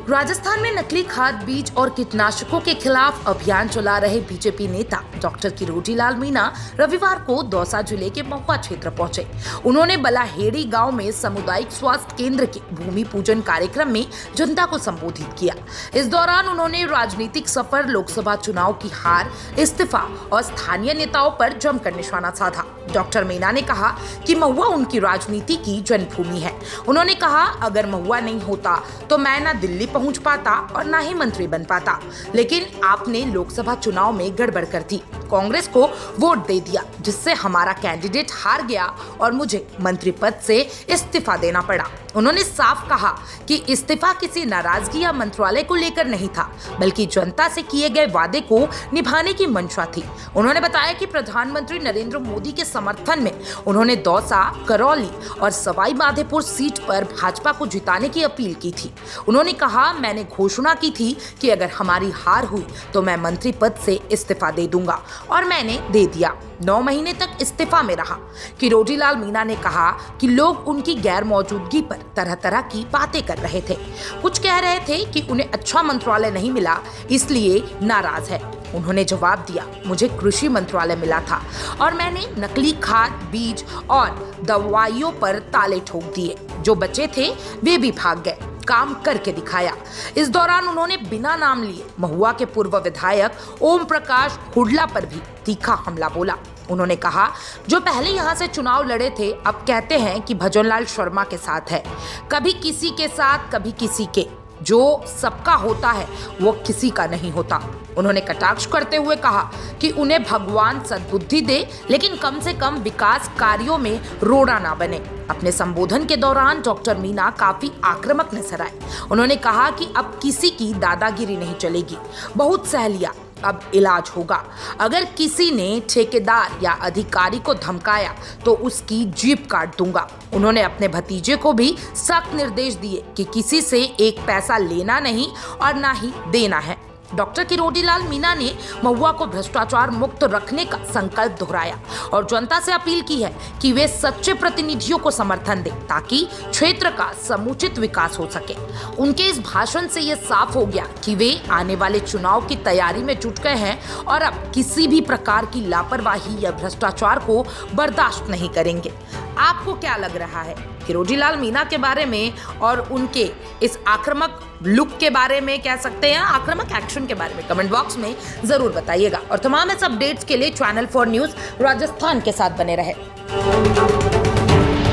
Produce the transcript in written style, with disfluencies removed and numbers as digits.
राजस्थान में नकली खाद, बीज और कीटनाशकों के खिलाफ अभियान चला रहे बीजेपी नेता डॉक्टर किरोड़ीलाल मीणा रविवार को दौसा जिले के महुआ क्षेत्र पहुंचे। उन्होंने बलाहेड़ी गांव में सामुदायिक स्वास्थ्य केंद्र के भूमि पूजन कार्यक्रम में जनता को संबोधित किया। इस दौरान उन्होंने राजनीतिक सफर, लोकसभा चुनाव की हार, इस्तीफा और स्थानीय नेताओं पर जमकर निशाना साधा। डॉक्टर मीणा ने कहा कि महुआ उनकी राजनीति की जन्मभूमि है। उन्होंने कहा, अगर महुआ नहीं होता तो मैं ना दिल्ली पहुंच पाता और ना ही मंत्री बन पाता, लेकिन आपने लोकसभा चुनाव में गड़बड़ कर दी, कांग्रेस को वोट दे दिया, जिससे हमारा कैंडिडेट हार गया और मुझे मंत्री पद से इस्तीफा देना पड़ा। उन्होंने साफ कहा कि इस्तीफा किसी नाराजगी या मंत्रालय को लेकर नहीं था, बल्कि जनता से किए गए वादे को निभाने की मंशा थी। उन्होंने बताया कि प्रधानमंत्री नरेंद्र मोदी के समर्थन में उन्होंने दौसा, करौली और सवाई माधोपुर सीट पर भाजपा को जिताने की अपील की थी। उन्होंने कहा, मैंने घोषणा की थी कि अगर हमारी हार हुई तो मैं मंत्री पद से इस्तीफा दे दूंगा और मैंने दे दिया। 9 महीने तक इस्तीफा में रहा। किरोड़ीलाल मीणा ने कहा कि लोग उनकी गैर मौजूदगी पर तरह तरह की बातें कर रहे थे। कुछ कह रहे थे कि उन्हें अच्छा मंत्रालय नहीं मिला, इसलिए नाराज है। उन्होंने जवाब दिया, मुझे कृषि मंत्रालय मिला था और मैंने नकली खाद, बीज और दवाइयों पर ताले ठोक दिए। जो बचे थे वे भी भाग गए, काम करके दिखाया। इस दौरान उन्होंने बिना नाम लिए महुआ के पूर्व विधायक ओम प्रकाश हुडला पर भी तीखा हमला बोला। उन्होंने कहा, जो पहले यहाँ से चुनाव लड़े थे अब कहते हैं कि भजनलाल शर्मा के साथ है। कभी किसी के साथ, कभी किसी के। जो सबका होता है वो किसी का नहीं होता। उन्होंने कटाक्ष करते हुए कहा कि उन्हें भगवान सद्बुद्धि दे, लेकिन कम से कम विकास कार्यों में रोड़ा ना बने। अपने संबोधन के दौरान डॉक्टर मीणा काफी आक्रामक नजर आए। उन्होंने कहा कि अब किसी की दादागिरी नहीं चलेगी, बहुत सह लिया, अब इलाज होगा। अगर किसी ने ठेकेदार या अधिकारी को धमकाया तो उसकी जीभ काट दूंगा। उन्होंने अपने भतीजे को भी सख्त निर्देश दिए कि किसी से एक पैसा लेना नहीं और ना ही देना है। डॉक्टर किरोड़ीलाल मीणा ने महुआ को भ्रष्टाचार मुक्त रखने का संकल्प दोहराया और जनता से अपील की है कि वे सच्चे प्रतिनिधियों को समर्थन दें ताकि क्षेत्र का समुचित विकास हो सके। उनके इस भाषण से ये साफ हो गया कि वे आने वाले चुनाव की तैयारी में जुट गए हैं और अब किसी भी प्रकार की लापरवाही या भ्रष्टाचार को बर्दाश्त नहीं करेंगे। आपको क्या लग रहा है किरोड़ीलाल मीणा के बारे में और उनके इस आक्रामक लुक के बारे में, कह सकते हैं आक्रामक एक्शन के बारे में? कमेंट बॉक्स में जरूर बताइएगा और तमाम इस अपडेट्स के लिए चैनल 4 न्यूज़ राजस्थान के साथ बने रहे।